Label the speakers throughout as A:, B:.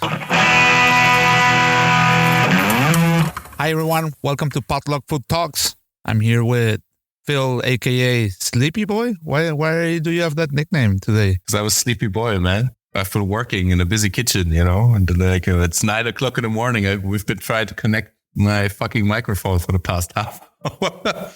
A: Hi everyone, welcome to Potluck Food Talks. I'm here with Phil, aka Sleepy Boy. Why do you have that nickname today?
B: Because I was Sleepy Boy, man. I've been working in a busy kitchen, and it's 9 o'clock in the morning. We've been trying to connect my fucking microphone for the past half hour.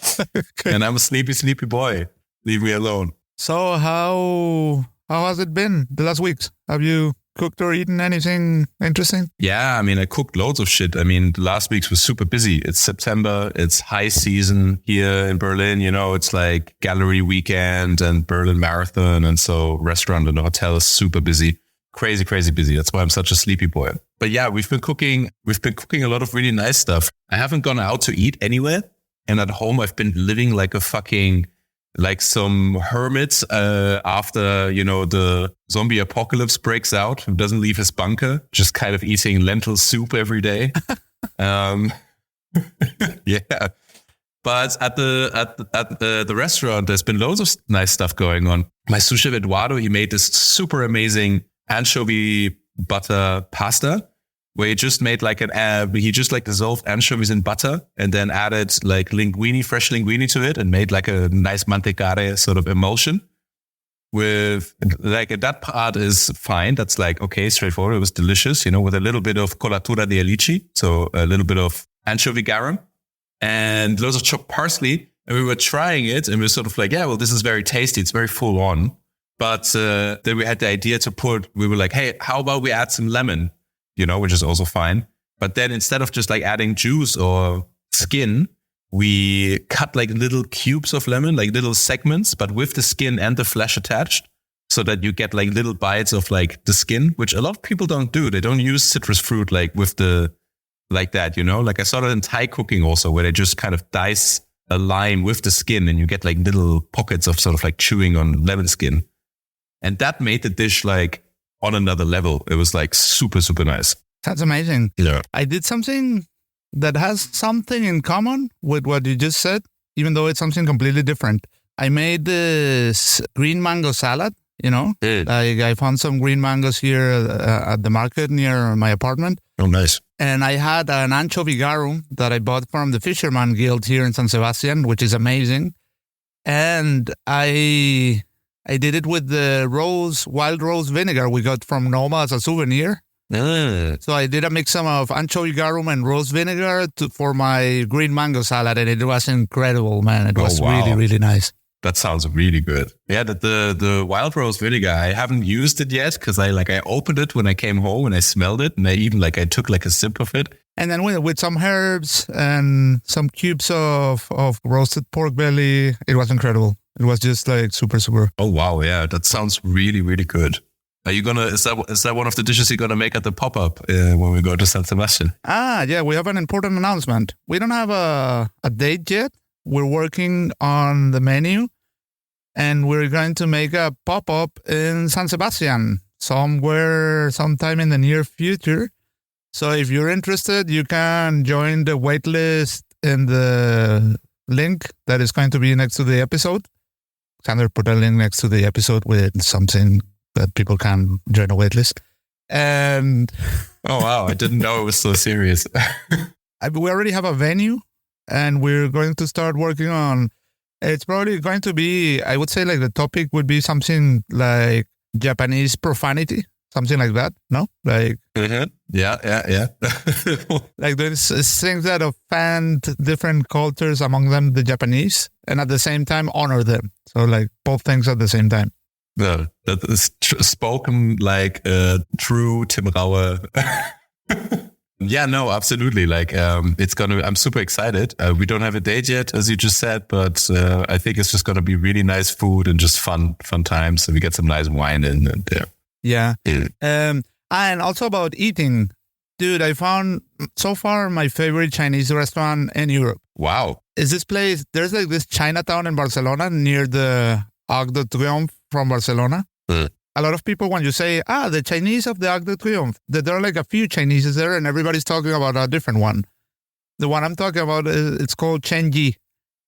B: And I'm a sleepy boy. Leave me alone.
A: So how has it been the last weeks? Have you cooked or eaten anything interesting?
B: Yeah, I cooked loads of shit. The last weeks was super busy. It's September. It's high season here in Berlin. It's like gallery weekend and Berlin Marathon. And so restaurant and the hotel is super busy. Crazy busy. That's why I'm such a sleepy boy. But yeah, we've been cooking a lot of really nice stuff. I haven't gone out to eat anywhere. And at home, I've been living like some hermits after, the zombie apocalypse breaks out, who doesn't leave his bunker, just kind of eating lentil soup every day. Yeah. But at the restaurant, there's been loads of nice stuff going on. My sous chef Eduardo, he made this super amazing anchovy butter pasta, where he just made dissolved anchovies in butter and then added like fresh linguine to it and made like a nice mantecare sort of emulsion with that part is fine. That's okay, straightforward. It was delicious, with a little bit of colatura di alici. So a little bit of anchovy garum and loads of chopped parsley. And we were trying it and we were sort of this is very tasty. It's very full on. But then we had the idea we were like, hey, how about we add some lemon? Which is also fine. But then instead of just adding juice or skin, we cut little cubes of lemon, little segments, but with the skin and the flesh attached, so that you get little bites of the skin, which a lot of people don't do. They don't use citrus fruit with the that. I saw that in Thai cooking also, where they just kind of dice a lime with the skin, and you get little pockets of sort of chewing on lemon skin, and that made the dish on another level. It was super, super nice.
A: That's amazing.
B: Yeah.
A: I did something that has something in common with what you just said, even though it's something completely different. I made this green mango salad, I found some green mangoes here at the market near my apartment.
B: Oh, nice.
A: And I had an anchovy garum that I bought from the Fisherman Guild here in San Sebastian, which is amazing. And I did it with the wild rose vinegar we got from Noma as a souvenir. So I did a mix of anchovy garum and rose vinegar for my green mango salad, and it was incredible, man. It was really, really nice.
B: That sounds really good. Yeah, the wild rose vinegar, I haven't used it yet because I opened it when I came home and I smelled it, and I even I took a sip of it.
A: And then with some herbs and some cubes of roasted pork belly, it was incredible. It was just super, super.
B: Oh, wow. Yeah, that sounds really, really good. Are you is that one of the dishes you're going to make at the pop-up when we go to San Sebastian?
A: Yeah, we have an important announcement. We don't have a date yet. We're working on the menu, and we're going to make a pop-up in San Sebastian sometime in the near future. So if you're interested, you can join the waitlist in the link that is going to be next to the episode. Sander put a link next to the episode with something that people can join a waitlist. And
B: oh, wow. I didn't know it was so serious.
A: We already have a venue, and we're going to start working on, it's probably going to be, I would say the topic would be something like Japanese profanity, something like that. No?
B: Mm-hmm. Yeah.
A: There's things that offend different cultures, among them the Japanese, and at the same time honor them. So both things at the same time.
B: No, that is spoken like a true Tim Raue. Yeah, no, absolutely. I'm super excited. We don't have a date yet, as you just said, but I think it's just going to be really nice food and just fun times. So we get some nice wine in there.
A: Yeah. And also about eating. Dude, I found so far my favorite Chinese restaurant in Europe.
B: Wow.
A: Is this place, there's this Chinatown in Barcelona near the Arc de Triomphe from Barcelona. A lot of people, when you say, the Chinese of the Arc de Triomphe, there are a few Chineses there and everybody's talking about a different one. The one I'm talking about, it's called Chenji.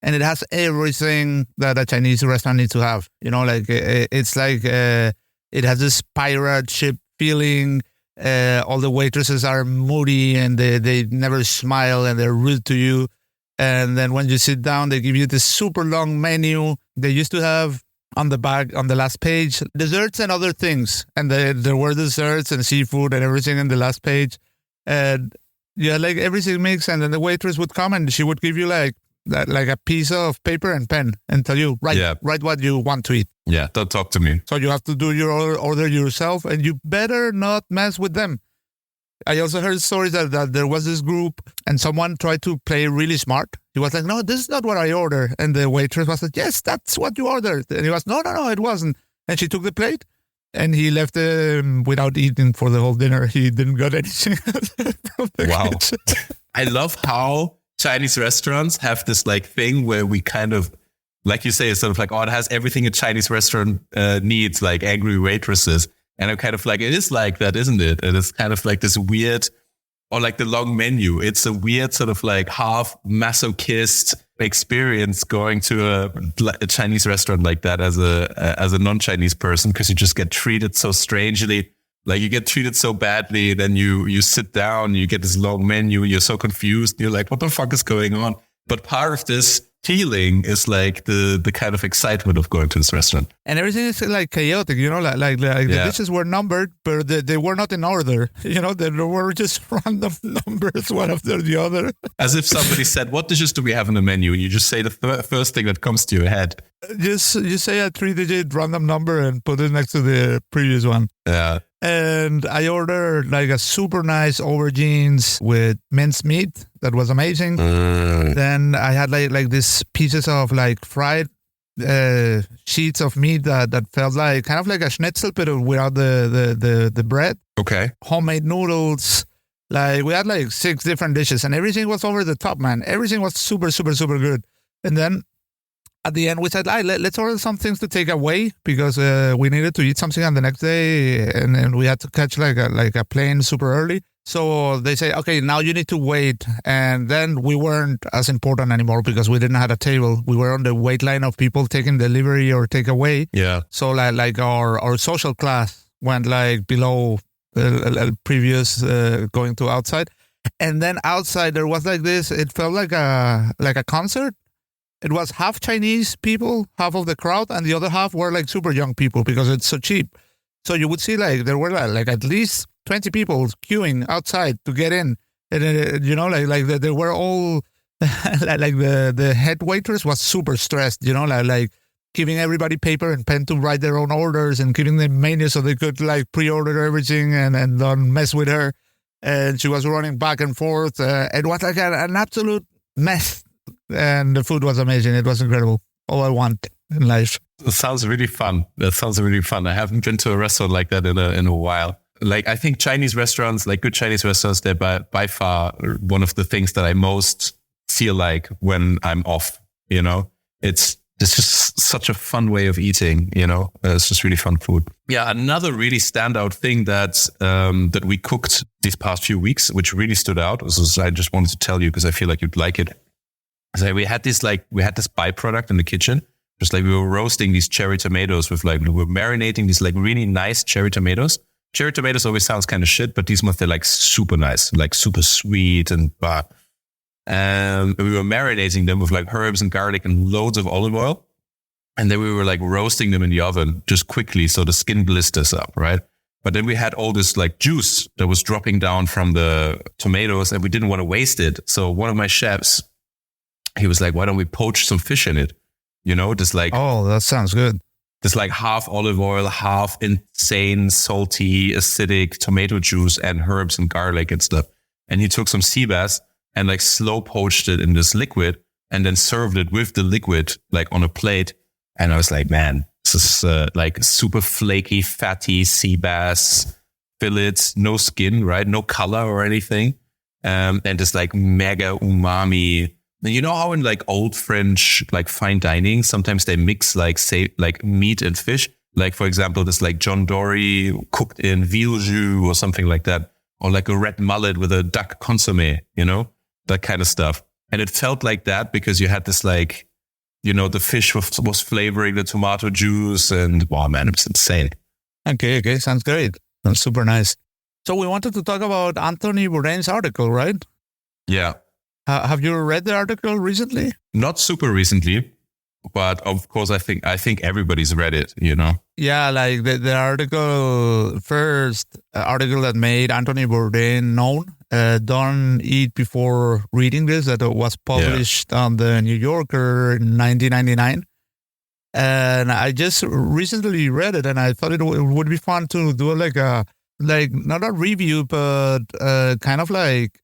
A: And it has everything that a Chinese restaurant needs to have. It's it has this pirate ship feeling. All the waitresses are moody and they never smile and they're rude to you. And then when you sit down, they give you this super long menu. They used to have on the back, on the last page, desserts and other things. And there were desserts and seafood and everything in the last page. And yeah, like everything mixed. And then the waitress would come and she would give you like a piece of paper and pen and tell you, write what you want to eat.
B: Yeah, don't talk to me.
A: So you have to do your order yourself and you better not mess with them. I also heard stories that there was this group and someone tried to play really smart. He was like, no, this is not what I ordered. And the waitress was like, yes, that's what you ordered. And he was, no, it wasn't. And she took the plate and he left without eating for the whole dinner. He didn't get anything from the kitchen.
B: I love how Chinese restaurants have this like thing where we kind of, like you say, it's sort of like, oh, it has everything a Chinese restaurant needs, like angry waitresses. And I'm kind of like, it is like that, isn't it? And it's kind of like this weird, or like the long menu. It's a weird sort of like half masochist experience going to a Chinese restaurant like that as a non-Chinese person, because you just get treated so strangely. Like you get treated so badly, then you sit down, you get this long menu, you're so confused, you're like, what the fuck is going on? But part of this feeling is like the kind of excitement of going to this restaurant.
A: And everything is like chaotic, you know, like the dishes were numbered, but they were not in order. You know, there were just random numbers, one after the other.
B: As if somebody said, what dishes do we have on the menu? And you just say the first thing that comes to your head.
A: Just you say a 3-digit random number and put it next to the previous one.
B: Yeah.
A: And I ordered like a super nice aubergines with minced meat. That was amazing. Then I had like these pieces of like fried sheets of meat that felt like kind of like a schnitzel, but without the bread.
B: Okay.
A: Homemade noodles. Like we had like 6 different dishes and everything was over the top, man. Everything was super, super, super good. And then at the end, we said, let's order some things to take away because we needed to eat something on the next day, and we had to catch like a plane super early. So they say, okay, now you need to wait. And then we weren't as important anymore because we didn't have a table. We were on the wait line of people taking delivery or takeaway.
B: Yeah.
A: So like our social class went like below previous going to outside. And then outside there was like this, it felt like a concert. It was half Chinese people, half of the crowd, and the other half were like super young people because it's so cheap. So you would see like there were like at least 20 people queuing outside to get in. And you know, like they were all like the head waitress was super stressed, you know, like giving everybody paper and pen to write their own orders and giving them menus so they could like pre-order everything and don't mess with her. And she was running back and forth. It was like an absolute mess. And the food was amazing. It was incredible. All I want in life.
B: It sounds really fun. That sounds really fun. I haven't been to a restaurant like that in a while. Like I think Chinese restaurants, like good Chinese restaurants, they're by far one of the things that I most feel like when I'm off. You know, it's just such a fun way of eating. You know, it's just really fun food. Yeah, another really standout thing that we cooked these past few weeks, which really stood out, was I just wanted to tell you because I feel like you'd like it. So we had this byproduct in the kitchen. Just like we were roasting these cherry tomatoes with like, we were marinating these like really nice cherry tomatoes. Cherry tomatoes always sounds kind of shit, but these ones, they're like super nice, like super sweet and blah. And we were marinating them with like herbs and garlic and loads of olive oil. And then we were like roasting them in the oven just quickly so the skin blisters up, right? But then we had all this like juice that was dropping down from the tomatoes and we didn't want to waste it. So one of my chefs, he was like, why don't we poach some fish in it? You know, just like...
A: Oh, that sounds good.
B: Just like half olive oil, half insane, salty, acidic tomato juice and herbs and garlic and stuff. And he took some sea bass and like slow poached it in this liquid and then served it with the liquid like on a plate. And I was like, man, this is like super flaky, fatty sea bass fillets, no skin, right? No color or anything. And just like mega umami. You know how in like old French, like fine dining, sometimes they mix like say like meat and fish. Like for example, this like John Dory cooked in veal jus or something like that. Or like a red mullet with a duck consommé, you know, that kind of stuff. And it felt like that because you had this like, you know, the fish was flavoring the tomato juice and wow, man, it was insane.
A: Okay. Sounds great. That's super nice. So we wanted to talk about Anthony Bourdain's article, right?
B: Yeah.
A: Have you read the article recently?
B: Not super recently, but of course, I think everybody's read it, you know?
A: Yeah, like the article, first article that made Anthony Bourdain known. Don't eat before reading this, that was published on the New Yorker in 1999. And I just recently read it, and I thought it would be fun to do like not a review, but kind of like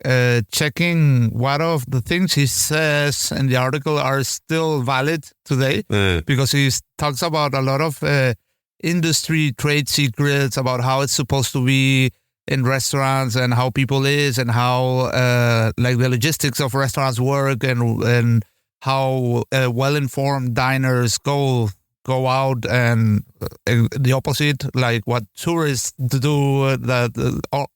A: checking what of the things he says in the article are still valid today, because he talks about a lot of industry trade secrets about how it's supposed to be in restaurants and how people is and how like the logistics of restaurants work and how well-informed diners go out, and the opposite, like what tourists do, that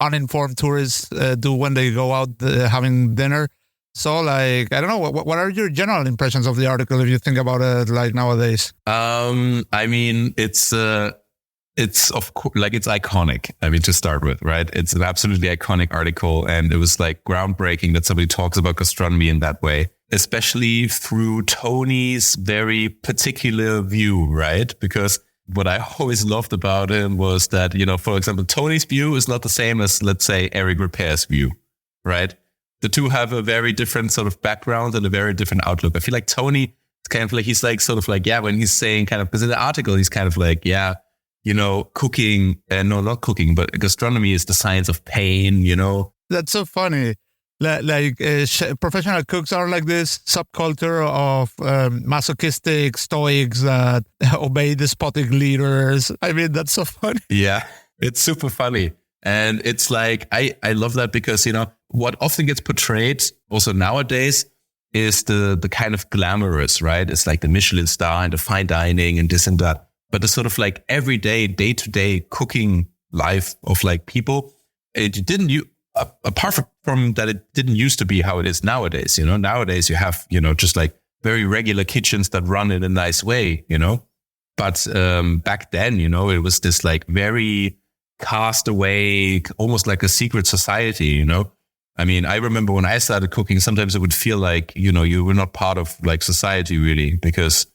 A: uninformed tourists do when they go out having dinner. So, like, I don't know, what are your general impressions of the article if you think about it, like, nowadays?
B: I mean, it's of course, like, it's iconic. I mean, to start with, right? It's an absolutely iconic article, and it was like groundbreaking that somebody talks about gastronomy in that way, especially through Tony's very particular view, right? Because what I always loved about him was that, you know, for example, Tony's view is not the same as, let's say, Eric Ripert's view, right? The two have a very different sort of background and a very different outlook. I feel like Tony is kind of like, he's like sort of like, yeah, when he's saying kind of, because in the article, he's kind of like, yeah, you know, cooking, no, not cooking, but gastronomy is the science of pain, you know?
A: That's so funny. Like professional cooks are like this subculture of masochistic stoics that obey despotic leaders. I mean, that's so funny.
B: Yeah, it's super funny. And it's like, I love that because, you know, what often gets portrayed also nowadays is the kind of glamorous, right? It's like the Michelin star and the fine dining and this and that. But the sort of like everyday, day-to-day cooking life of like people, it didn't, apart from that, it didn't used to be how it is nowadays. You know, nowadays you have, you know, just like very regular kitchens that run in a nice way, you know. But back then, you know, it was this like very cast away, almost like a secret society, you know. I mean, I remember when I started cooking, sometimes it would feel like, you know, you were not part of like society really, because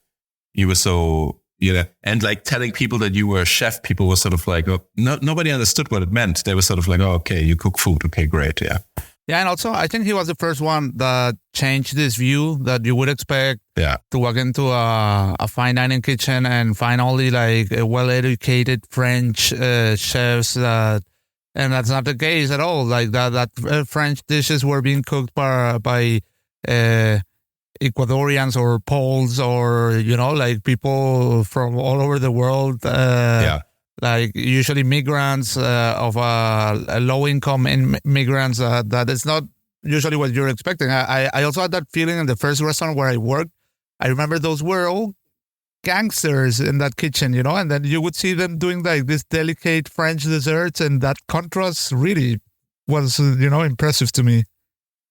B: you were so, you know, and like telling people that you were a chef, people were sort of like, oh, nobody understood what it meant. They were sort of like, oh, okay, you cook food. Okay, great. Yeah.
A: Yeah. And also, I think he was the first one that changed this view that you would expect to walk into a fine dining kitchen and find only like well-educated French chefs and that's not the case at all. Like that French dishes were being cooked by Ecuadorians or Poles or, you know, like people from all over the world. Like usually migrants of a low-income migrants. That is not usually what you're expecting. I also had that feeling in the first restaurant where I worked. I remember those were all gangsters in that kitchen, you know, and then you would see them doing like this delicate French desserts, and that contrast really was, you know, impressive to me.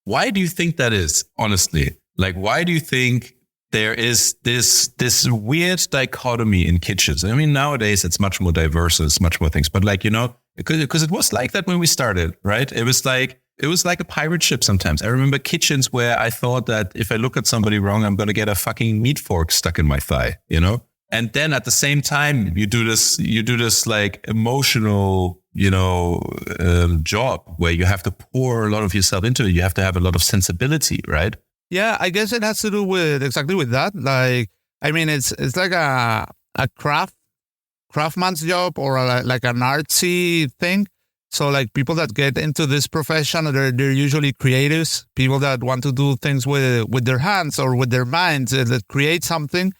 B: Why do you think that is, honestly? Like, why do you think there is this weird dichotomy in kitchens? I mean, nowadays it's much more diverse, it's much more things, but like, you know, because it was like that when we started, right? It was like a pirate ship sometimes. I remember kitchens where I thought that if I look at somebody wrong, I'm going to get a fucking meat fork stuck in my thigh, you know? And then at the same time, you do this like emotional, you know, job where you have to pour a lot of yourself into it. You have to have a lot of sensibility, right?
A: Yeah, I guess it has to do with exactly with that. Like, I mean, it's like a craftman's job or like an artsy thing. So like people that get into this profession, they're usually creatives, people that want to do things with their hands or with their minds that create something.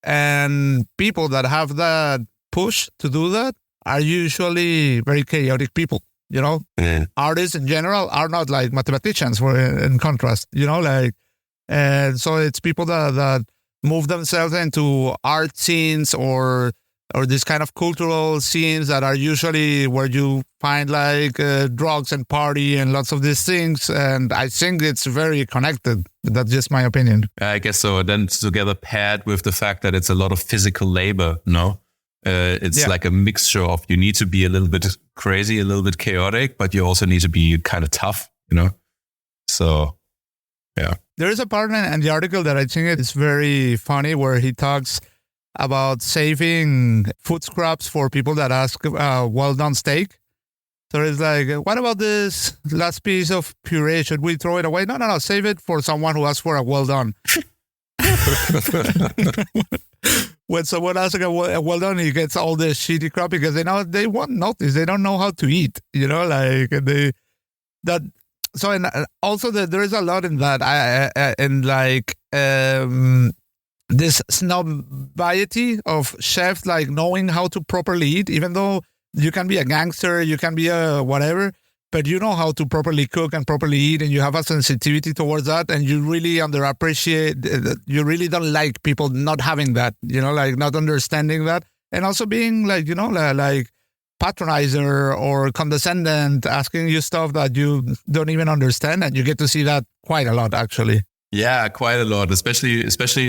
A: And people that have that push to do that are usually very chaotic people, you know? Mm. Artists in general are not like mathematicians, in contrast, you know, like, and so it's people that move themselves into art scenes or these kind of cultural scenes that are usually where you find like drugs and party and lots of these things. And I think it's very connected. That's just my opinion.
B: I guess so. And then together paired with the fact that it's a lot of physical labor, no? It's like a mixture of, you need to be a little bit crazy, a little bit chaotic, but you also need to be kind of tough, So, yeah.
A: There is a part in the article that I think is very funny where he talks about saving food scraps for people that ask well-done steak. So it's like, what about this last piece of puree? Should we throw it away? No. Save it for someone who asks for a well-done. When someone asks a well-done, he gets all this shitty crap because they won't notice. They don't know how to eat, So, and also there is a lot in that. This snobiety of chefs, like knowing how to properly eat, even though you can be a gangster, you can be a whatever, but you know how to properly cook and properly eat, and you have a sensitivity towards that, and you really underappreciate, you really don't like people not having that, like not understanding that, and also being like, like patronizer or condescending, asking you stuff that you don't even understand, and you get to see that quite a lot, actually.
B: Yeah, quite a lot, especially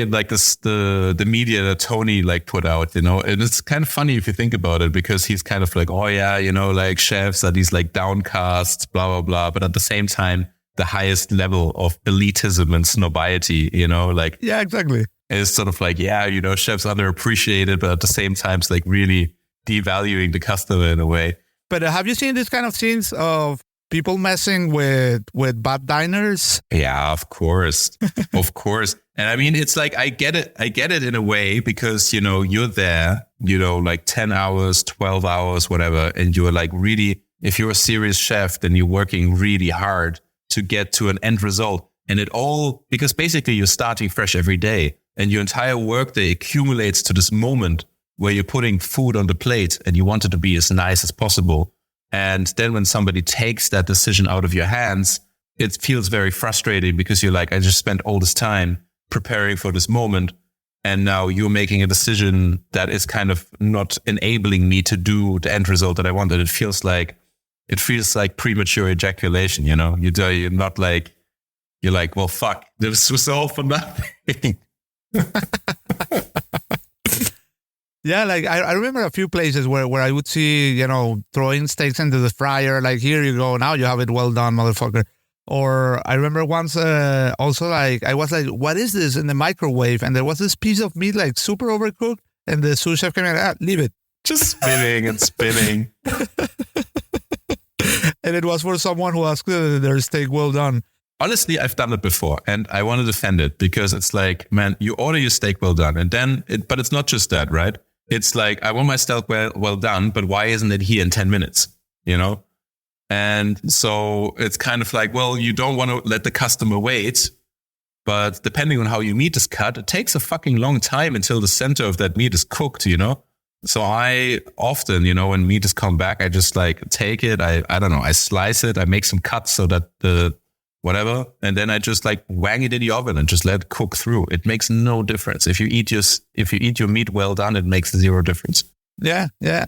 B: like this, the media that Tony like put out, and it's kind of funny if you think about it, because he's kind of like, oh yeah, like chefs are these like downcast, blah, blah, blah. But at the same time, the highest level of elitism and snobiety, like.
A: Yeah, exactly.
B: It's sort of like, chefs underappreciated, but at the same time, it's like really devaluing the customer in a way.
A: But have you seen this kind of scenes of people messing with bad diners?
B: Yeah, of course. Of course. And I mean, it's like, I get it in a way, because, you're there, like 10 hours, 12 hours, whatever. And you're like really, if you're a serious chef, then you're working really hard to get to an end result. And because basically you're starting fresh every day, and your entire workday accumulates to this moment where you're putting food on the plate and you want it to be as nice as possible. And then when somebody takes that decision out of your hands, it feels very frustrating, because you're like, I just spent all this time preparing for this moment, and now you're making a decision that is kind of not enabling me to do the end result that I wanted. It feels like premature ejaculation, You're not like, you're like, well, fuck, this was all for nothing.
A: Yeah, like I remember a few places where I would see, throwing steaks into the fryer, like, here you go, now you have it well done, motherfucker. Or I remember once also, like, I was like, what is this in the microwave? And there was this piece of meat, like, super overcooked, and the sous chef came in, leave it.
B: Just spinning and spinning.
A: And it was for someone who asked their steak well done.
B: Honestly, I've done it before, and I want to defend it, because it's like, man, you order your steak well done, and then but it's not just that, right? It's like, I want my steak well done, but why isn't it here in 10 minutes? And so it's kind of like, well, you don't want to let the customer wait, but depending on how your meat is cut, it takes a fucking long time until the center of that meat is cooked, So I often, when meat has come back, I just like take it, I don't know, I slice it, I make some cuts so that whatever. And then I just like wang it in the oven and just let it cook through. It makes no difference. If you eat your meat well done, it makes zero difference.
A: Yeah. Yeah.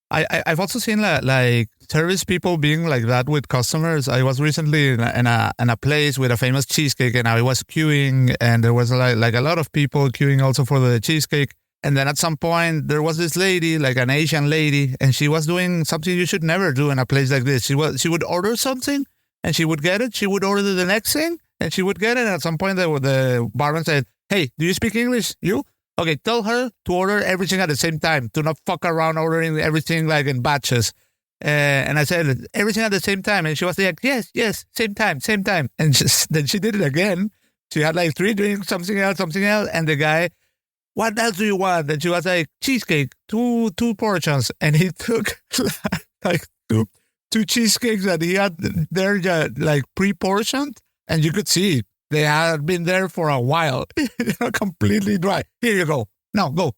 A: I've also seen like service people being like that with customers. I was recently in a place with a famous cheesecake, and I was queuing, and there was like a lot of people queuing also for the cheesecake. And then at some point there was this lady, like an Asian lady, and she was doing something you should never do in a place like this. She would order something, and she would get it. She would order the next thing, and she would get it. And at some point, the barman said, hey, do you speak English? You? Okay, tell her to order everything at the same time. Do not fuck around ordering everything like in batches. And I said, everything at the same time. And she was like, yes, same time. And then she did it again. She had like 3 drinks, something else. And the guy, what else do you want? And she was like, cheesecake, two portions. And he took like two cheesecakes that he had there, like pre-portioned, and you could see they had been there for a while, completely dry. Here you go. Now go.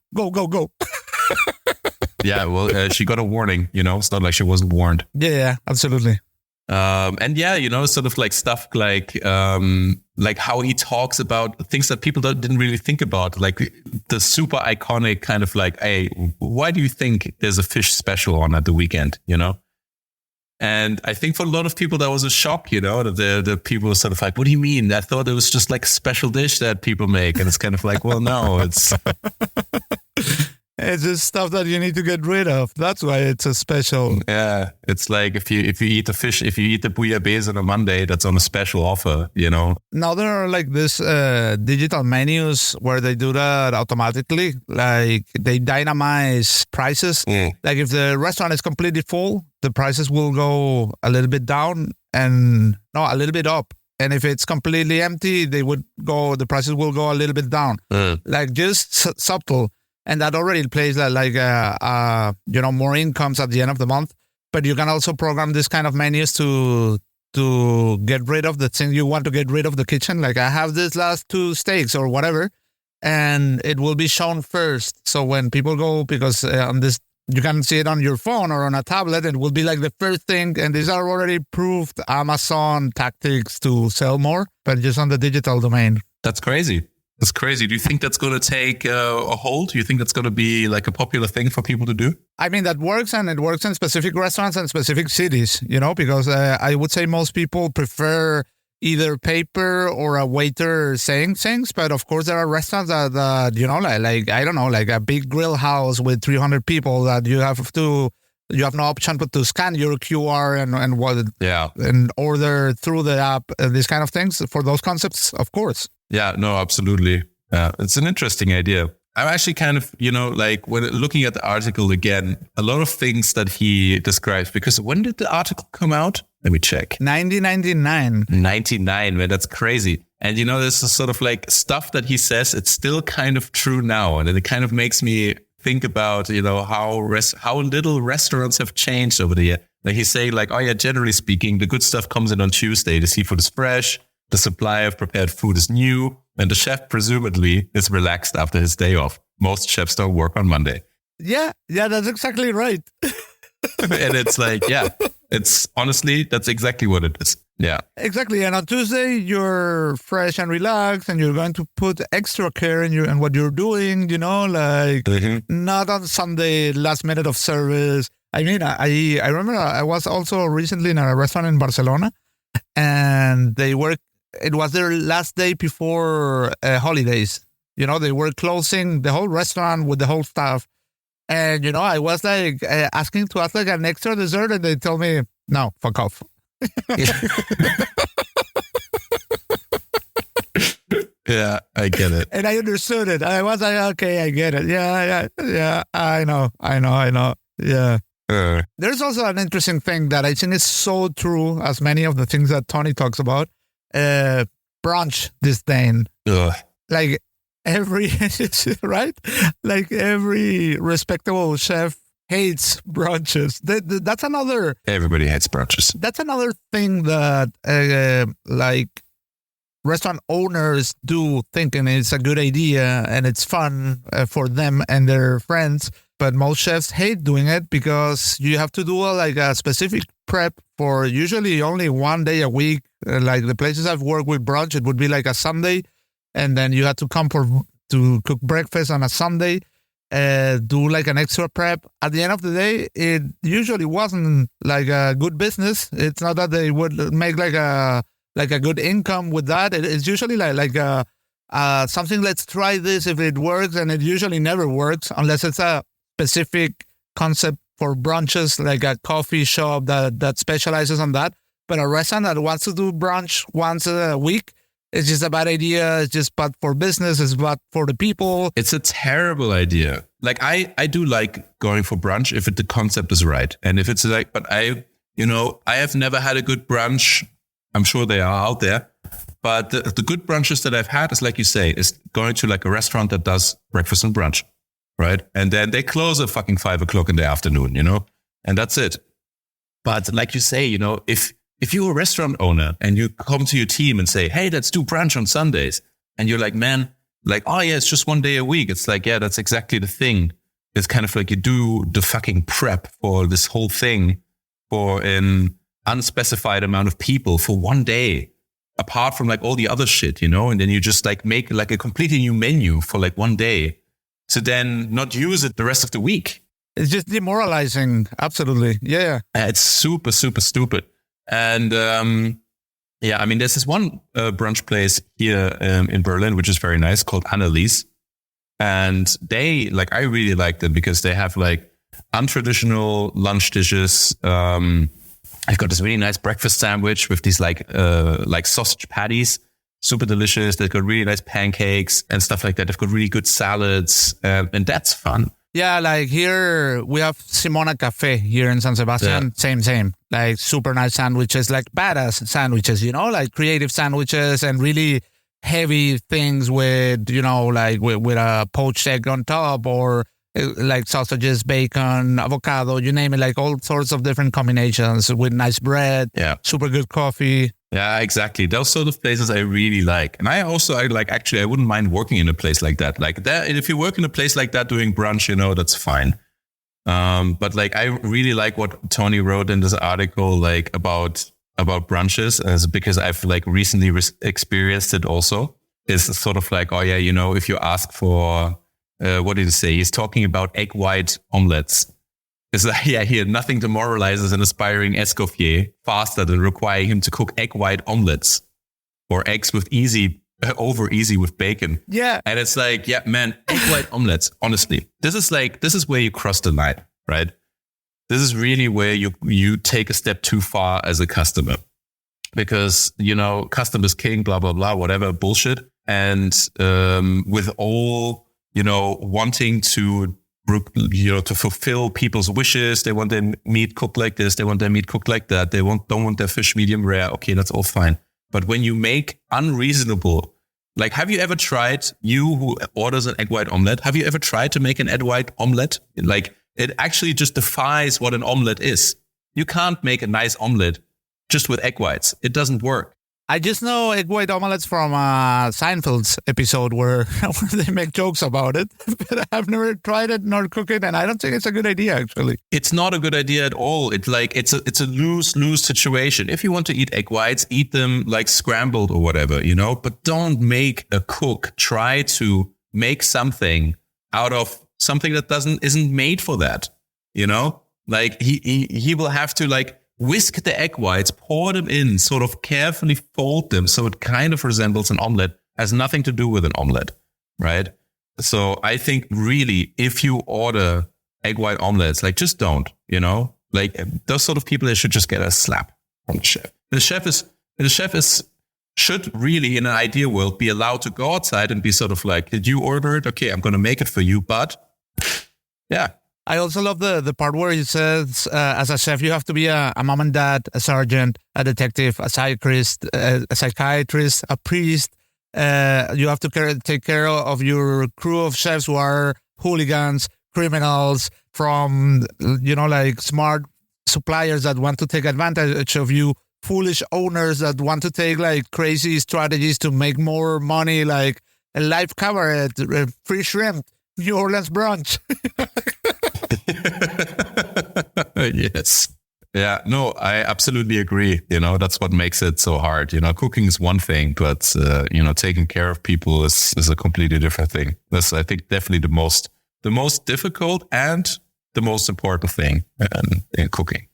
B: Yeah, well, she got a warning. It's not like she wasn't warned.
A: Yeah, absolutely.
B: And yeah, sort of like stuff like how he talks about things that people didn't really think about, like the super iconic kind of like, hey, why do you think there's a fish special on at the weekend? And I think for a lot of people, that was a shock, that the people were sort of like, what do you mean? I thought it was just like a special dish that people make. And it's kind of like, well, no, it's...
A: It's just stuff that you need to get rid of. That's why it's a special.
B: Yeah, it's like if you eat the fish, if you eat the bouillabaisse on a Monday, that's on a special offer, you know.
A: Now there are like this digital menus where they do that automatically. Like they dynamize prices. Like if the restaurant is completely full, the prices will go a little bit down and a little bit up. And if it's completely empty, the prices will go a little bit down. Like just subtle. And that already plays that like, more incomes at the end of the month. But you can also program this kind of menus to get rid of the thing you want to get rid of the kitchen. Like I have this last 2 steaks or whatever, and it will be shown first. So when people go, because on this, you can see it on your phone or on a tablet, it will be like the first thing. And these are already proved Amazon tactics to sell more, but just on the digital domain.
B: That's crazy. That's crazy. Do you think that's going to take a hold? Do you think that's going to be like a popular thing for people to do?
A: I mean, that works, and it works in specific restaurants and specific cities, because I would say most people prefer either paper or a waiter saying things. But of course, there are restaurants that like I don't know, like a big grill house with 300 people that you have no option but to scan your QR and order through the app, these kind of things. For those concepts, of course.
B: Yeah, no, absolutely. It's an interesting idea. I'm actually kind of, like when looking at the article again, a lot of things that he describes, because when did the article come out? Let me check.
A: 1999.
B: 99, man, that's crazy. And, this is sort of like stuff that he says, it's still kind of true now. And it kind of makes me think about, how little restaurants have changed over the year. Like he's saying like, oh yeah, generally speaking, the good stuff comes in on Tuesday. The seafood is fresh. The supply of prepared food is new, and the chef presumably is relaxed after his day off. Most chefs don't work on Monday.
A: Yeah, that's exactly right.
B: And it's like, it's honestly, that's exactly what it is. Yeah.
A: Exactly. And on Tuesday, you're fresh and relaxed, and you're going to put extra care in what you're doing, not on Sunday, last minute of service. I mean, I remember I was also recently in a restaurant in Barcelona, and it was their last day before holidays. They were closing the whole restaurant with the whole staff. And, I was like asking to ask like an extra dessert, and they told me, no, fuck off.
B: Yeah, I get it.
A: And I understood it. I was like, okay, I get it. Yeah. I know. Yeah. There's also an interesting thing that I think is so true as many of the things that Tony talks about. Brunch disdain. Like every right, like every respectable chef hates brunches. That's another.
B: Everybody hates brunches.
A: That's another thing that like restaurant owners do, thinking it's a good idea and it's fun for them and their friends. But most chefs hate doing it because you have to do a specific prep for usually only 1 day a week. Like the places I've worked with brunch, it would be like a Sunday, and then you had to come to cook breakfast on a Sunday, do like an extra prep. At the end of the day, it usually wasn't like a good business. It's not that they would make like a good income with that. It's usually like something. Let's try this if it works, and it usually never works unless it's a specific concept for brunches, like a coffee shop that specializes on that. But a restaurant that wants to do brunch once a week, it's just a bad idea. It's just bad for business. It's bad for the people.
B: It's a terrible idea. Like I do like going for brunch if the concept is right. And if it's like, but I have never had a good brunch. I'm sure they are out there. But the good brunches that I've had is, like you say, is going to like a restaurant that does breakfast and brunch. Right. And then they close at fucking 5 o'clock in the afternoon, and that's it. But like you say, if you're a restaurant owner and you come to your team and say, hey, let's do brunch on Sundays. And you're like, man, like, oh yeah, it's just 1 day a week. It's like, yeah, that's exactly the thing. It's kind of like you do the fucking prep for this whole thing for an unspecified amount of people for 1 day, apart from like all the other shit, and then you just like make like a completely new menu for like 1 day. To then not use it the rest of the week.
A: It's just demoralizing. Absolutely. Yeah.
B: It's super, super stupid. And I mean, there's this one brunch place here in Berlin, which is very nice, called Annelies. And they like, I really like them because they have like untraditional lunch dishes. I've got this really nice breakfast sandwich with these like sausage patties, super delicious. They've got really nice pancakes and stuff like that. They've got really good salads, and that's fun.
A: Yeah, like here we have Simona Cafe here in San Sebastian. Yeah. Same. Like super nice sandwiches, like badass sandwiches, like creative sandwiches and really heavy things with, like with a poached egg on top or like sausages, bacon, avocado, you name it, like all sorts of different combinations with nice bread, super good coffee.
B: Yeah, exactly. Those sort of places I really like. And I wouldn't mind working in a place like that. Like that, if you work in a place like that doing brunch, that's fine. But like, I really like what Tony wrote in this article, like about brunches, because I've like recently experienced it also. It's sort of like, if you ask for, what did he say? He's talking about egg white omelets. It's like, here, nothing demoralizes an aspiring Escoffier faster than requiring him to cook egg white omelets or eggs with over easy with bacon.
A: Yeah.
B: And it's like, man, egg white omelets, honestly, this is where you cross the line, right? This is really where you take a step too far as a customer because, customers king, blah, blah, blah, whatever bullshit. And, with all, wanting to fulfill people's wishes. They want their meat cooked like this. They want their meat cooked like that. They don't want their fish medium rare. Okay, that's all fine. But when you make unreasonable, like, have you ever tried, you who orders an egg white omelet, have you ever tried to make an egg white omelet? Like, it actually just defies what an omelet is. You can't make a nice omelet just with egg whites. It doesn't work.
A: I just know egg white omelets from Seinfeld's episode where they make jokes about it, but I've never tried it nor cooked it, and I don't think it's a good idea, actually.
B: It's not a good idea at all. It's a lose-lose situation. If you want to eat egg whites, eat them like scrambled or whatever, but don't make a cook try to make something out of something that isn't made for that, Like he will have to like whisk the egg whites, pour them in, sort of carefully fold them so it kind of resembles an omelet, has nothing to do with an omelet, right? So I think really, if you order egg white omelets, like just don't, like those sort of people, they should just get a slap from the chef. The chef should really, in an ideal world, be allowed to go outside and be sort of like, did you order it? Okay, I'm going to make it for you, but yeah.
A: I also love the part where he says, as a chef, you have to be a mom and dad, a sergeant, a detective, a psychiatrist, a priest. You have to take care of your crew of chefs who are hooligans, criminals, from, like smart suppliers that want to take advantage of you, foolish owners that want to take like crazy strategies to make more money, like a live cabaret, free shrimp, New Orleans brunch.
B: Yes. Yeah, no, I absolutely agree. That's what makes it so hard. Cooking is one thing, but, taking care of people is a completely different thing. That's, I think, definitely the most difficult and the most important thing in cooking,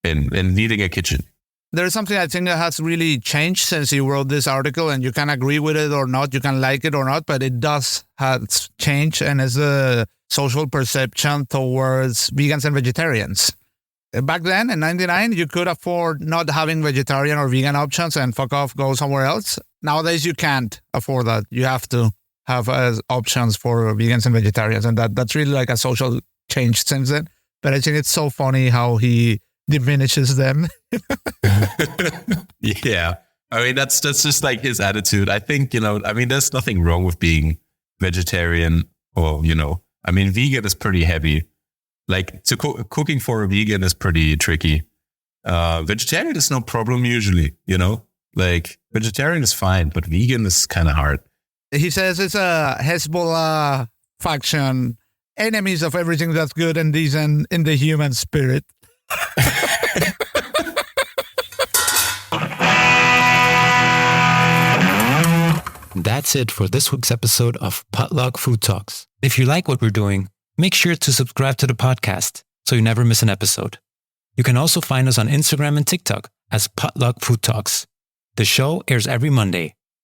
B: in needing a kitchen.
A: There's something I think that has really changed since you wrote this article, and you can agree with it or not, you can like it or not, but it does have changed, and it's a social perception towards vegans and vegetarians. Back then, in 99, you could afford not having vegetarian or vegan options and fuck off, go somewhere else. Nowadays, you can't afford that. You have to have options for vegans and vegetarians, and that's really like a social change since then. But I think it's so funny how he diminishes them.
B: Yeah. I mean, that's just like his attitude. I think, there's nothing wrong with being vegetarian or, I mean, vegan is pretty heavy. Like cooking for a vegan is pretty tricky. Vegetarian is no problem usually, like vegetarian is fine, but vegan is kind of hard.
A: He says it's a Hezbollah faction, enemies of everything that's good and decent in the human spirit.
C: That's it for this week's episode of Potluck Food Talks. If you like what we're doing, make sure to subscribe to the podcast so you never miss an episode. You can also find us on Instagram and TikTok as Potluck Food Talks. The show airs every Monday.